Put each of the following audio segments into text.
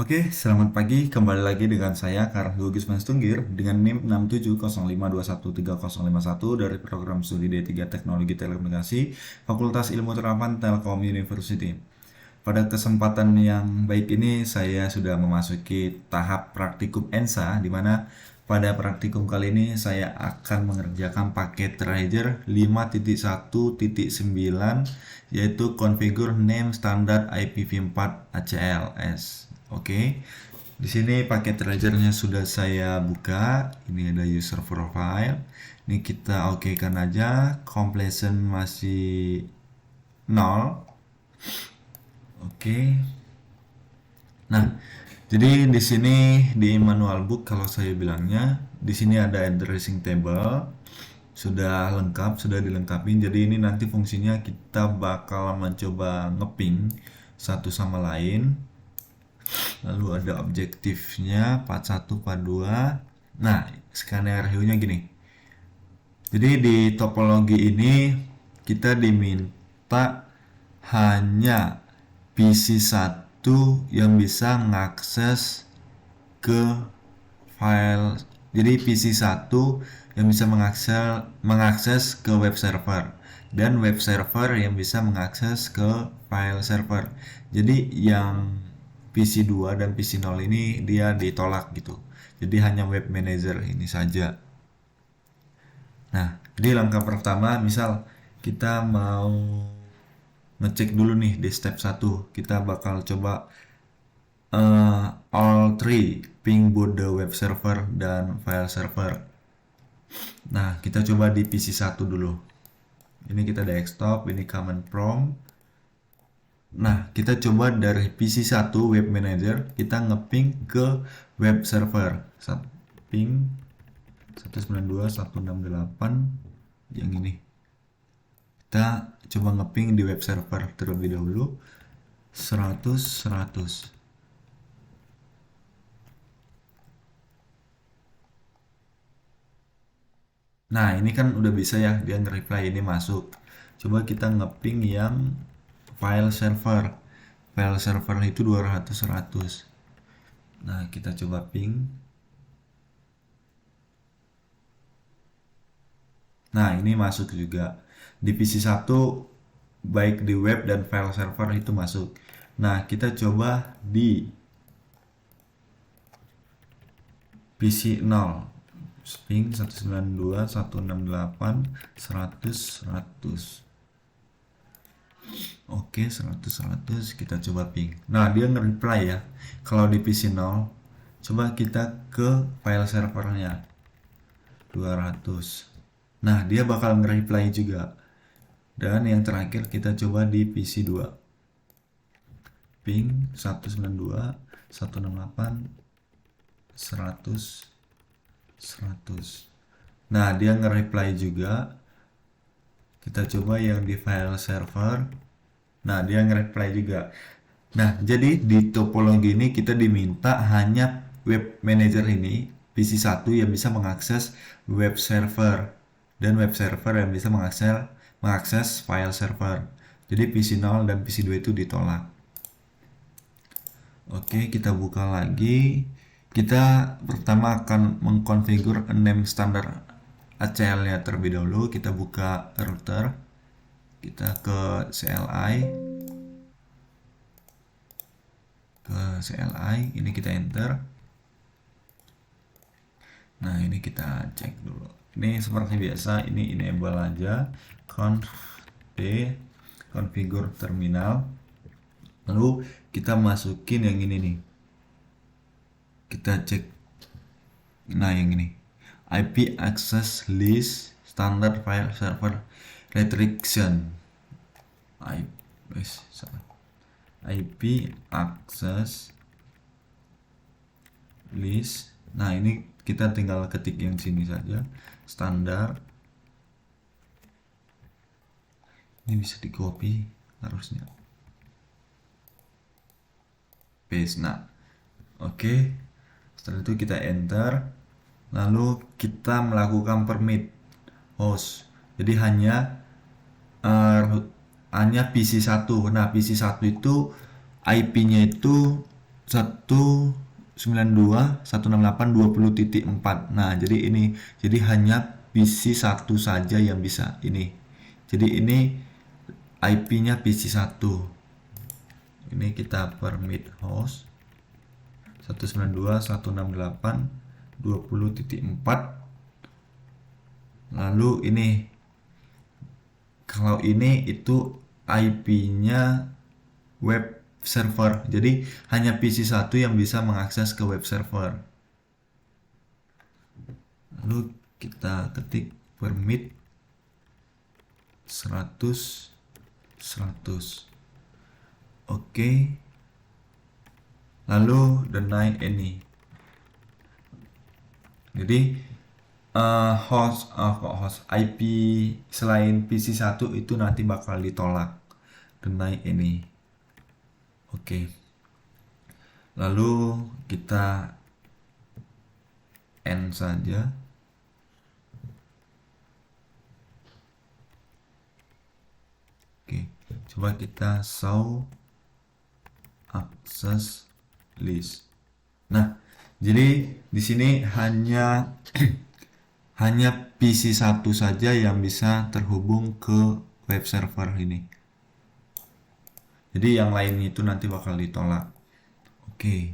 Oke, selamat pagi. Kembali lagi dengan saya, Kargo Gisman Tunggir, dengan NIM 6705213051 dari program studi D3 Teknologi Telekomunikasi, Fakultas Ilmu Terapan Telkom University. Pada kesempatan yang baik ini, saya sudah memasuki tahap praktikum ENSA, di mana pada praktikum kali ini saya akan mengerjakan paket Tracer 5.1.9, yaitu Configure Name Standard IPv4 ACLS. Oke, di sini paket Tracernya sudah saya buka. Ini ada user profile. Ini kita oke kan aja. Completion masih 0. Oke. Nah, jadi di sini di manual book kalau saya bilangnya, di sini ada addressing table, sudah lengkap, sudah dilengkapi. Jadi ini nanti fungsinya kita bakal mencoba ngeping satu sama lain. Lalu ada objektifnya part 1, part 2. Nah, skenario-nya gini. Jadi di topologi ini kita diminta hanya PC1 yang bisa mengakses ke file. Jadi PC1 yang bisa mengakses ke web server dan web server yang bisa mengakses ke file server. Jadi yang PC2 dan PC0 ini dia ditolak gitu. Jadi hanya web manager ini saja. Nah, jadi langkah pertama misal kita mau ngecek dulu nih di step 1. Kita bakal coba all three ping both the web server dan file server. Nah, kita coba di PC1 dulu. Ini kita desktop, ini command prompt. Nah, kita coba dari PC1 web manager, kita ngeping ke web server. Ping 192.168 yang ini. Kita coba ngeping di web server terlebih dahulu 100. Nah, ini kan udah bisa ya, dia nge-reply ini masuk. Coba kita ngeping yang file server. File server itu 200. Nah, kita coba ping. Nah, ini masuk juga. Di PC1 baik di web dan file server itu masuk. Nah, kita coba di PC0. Ping 192.168.100. Oke, 100 kita coba ping. Nah, dia nge-reply ya. Kalau di PC0, coba kita ke file servernya 200. Nah, dia bakal nge-reply juga. Dan yang terakhir kita coba di PC2. Ping 192.168.100. Nah, dia nge-reply juga. Kita coba yang di file server. Nah, dia nge-reply juga. Nah, jadi di topologi ini kita diminta hanya web manager ini, PC1 yang bisa mengakses web server dan web server yang bisa mengakses file server. Jadi PC0 dan PC2 itu ditolak. Oke, kita buka lagi. Kita pertama akan mengkonfigur name standar ACL-nya terlebih dahulu. Kita buka router. Kita ke CLI. Ini kita enter. Nah, ini kita cek dulu. Ini seperti biasa, ini enable aja. Conf D configure terminal. Lalu kita masukin yang ini nih. Kita cek. Nah, yang ini. IP access list standard file server restriction. IP access list. Nah, ini kita tinggal ketik yang sini saja. Standar. Ini bisa di copy harusnya. Paste. Nah, oke. Setelah itu kita enter. Lalu kita melakukan permit host. Jadi hanya PC1. Nah, PC1 itu IP-nya itu 192.168.20.4. Nah, jadi ini hanya PC 1 saja yang bisa ini. Jadi ini IP-nya PC 1. Ini kita permit host 192.168.20.4. Lalu ini kalau ini itu IP-nya web server. Jadi hanya PC 1 yang bisa mengakses ke web server. Lalu kita ketik permit 100 100. Oke. Lalu deny any. Jadi host IP selain PC 1 itu nanti bakal ditolak. Deny any. Oke. Lalu kita end saja. Oke, coba kita show access list. Nah, jadi di sini hanya PC 1 saja yang bisa terhubung ke web server ini. Jadi yang lain itu nanti bakal ditolak. Oke.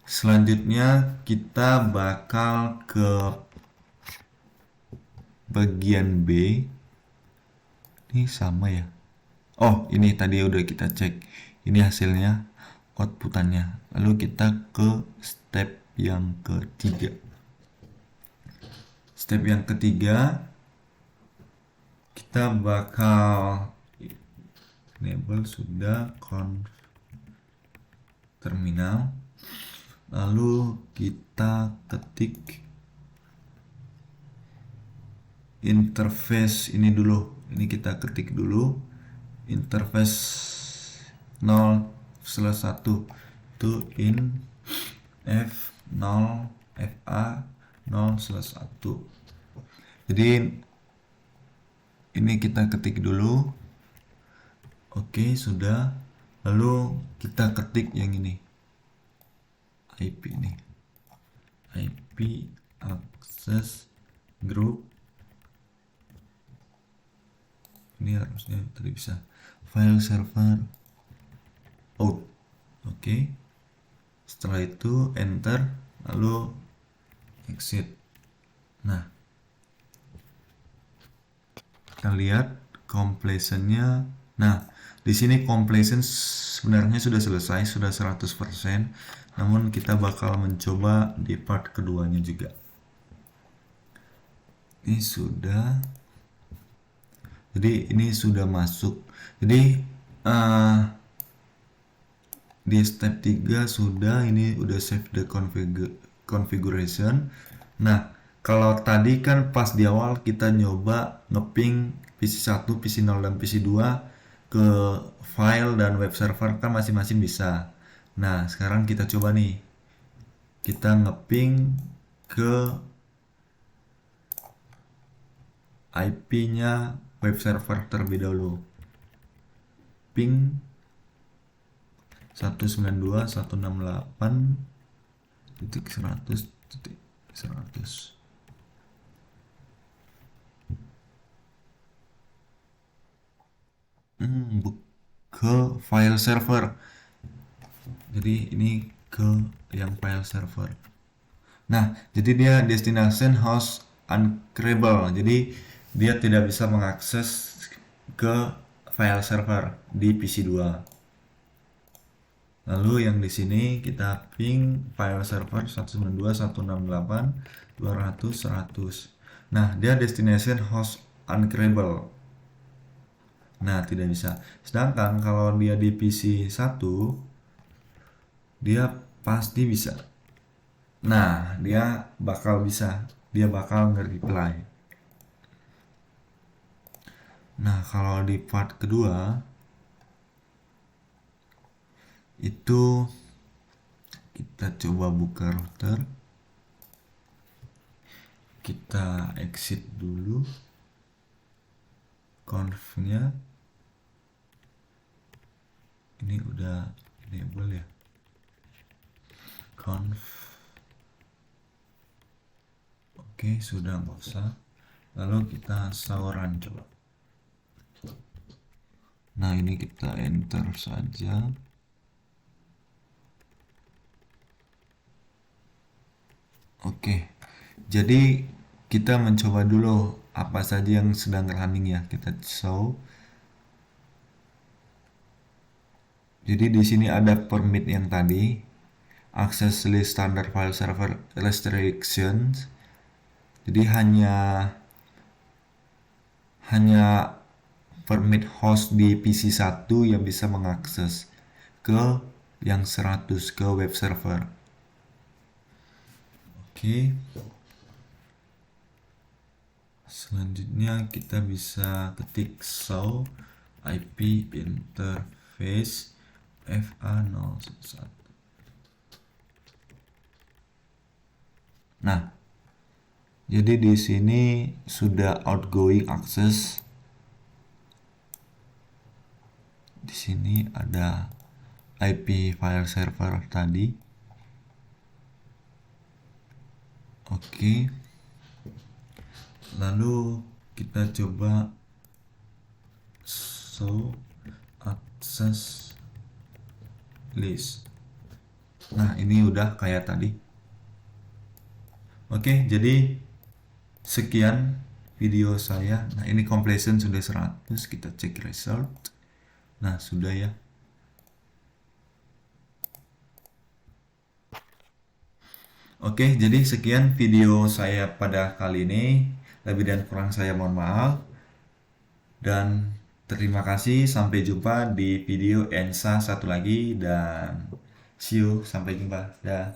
Selanjutnya kita bakal ke bagian B. Ini sama ya. Oh, ini tadi udah kita cek. Ini hasilnya, outputannya. Lalu kita ke step yang ketiga. Step yang ketiga, kita bakal enable sudah conf terminal. Lalu kita ketik interface ini dulu. Ini kita ketik dulu interface 0/1 to in f0 fa 0/1. Jadi ini kita ketik dulu. Oke, sudah. Lalu kita ketik yang ini, IP ini, IP access group. Ini harusnya tadi bisa file server out. Oke. Setelah itu enter, lalu exit. Nah, kita lihat completionnya. Nah, di sini completion sebenarnya sudah selesai, sudah 100%. Namun kita bakal mencoba di part keduanya juga. Ini sudah. Jadi ini sudah masuk. Jadi di step 3 sudah, ini udah save the configuration. Nah, kalau tadi kan pas di awal kita nyoba ngeping PC 1, PC 0 dan PC 2 ke file dan web server kan masing-masing bisa. Nah, sekarang kita coba nih. Kita ngeping ke IP-nya web server terlebih dahulu. Ping 192.168.100.100. Ke file server. Jadi ini ke yang file server. Nah, jadi dia destination host uncreable. Jadi dia tidak bisa mengakses ke file server di PC 2. Lalu yang di sini kita ping file server 192.168.200.100. Nah, dia destination host uncreable. Nah, tidak bisa. Sedangkan kalau dia di PC 1, dia pasti bisa. Nah, dia bakal bisa. Dia bakal nge-reply. Nah, kalau di part kedua itu kita coba buka router. Kita exit dulu conf-nya. Ini udah enable ya, conf. Oke, sudah, nggak usah. Lalu kita sauran coba. Nah, ini kita enter saja. Oke, jadi kita mencoba dulu apa saja yang sedang running ya. Kita show. Jadi di sini ada permit yang tadi, access list standard file server restrictions. Jadi hanya permit host di PC 1 yang bisa mengakses ke yang 100 ke web server. Oke. Selanjutnya kita bisa ketik show IP interface FA01. Nah, jadi di sini sudah outgoing access. Di sini ada IP file server tadi. Oke. Lalu kita coba show access list. Nah, ini udah kayak tadi. Oke, jadi sekian video saya. Nah, ini completion sudah 100. Kita cek result. Nah, sudah ya. Oke, jadi sekian video saya pada kali ini. Lebih dan kurang saya mohon maaf. Dan terima kasih. Sampai jumpa di video ENSA satu lagi. Dan see you. Sampai jumpa. Dah.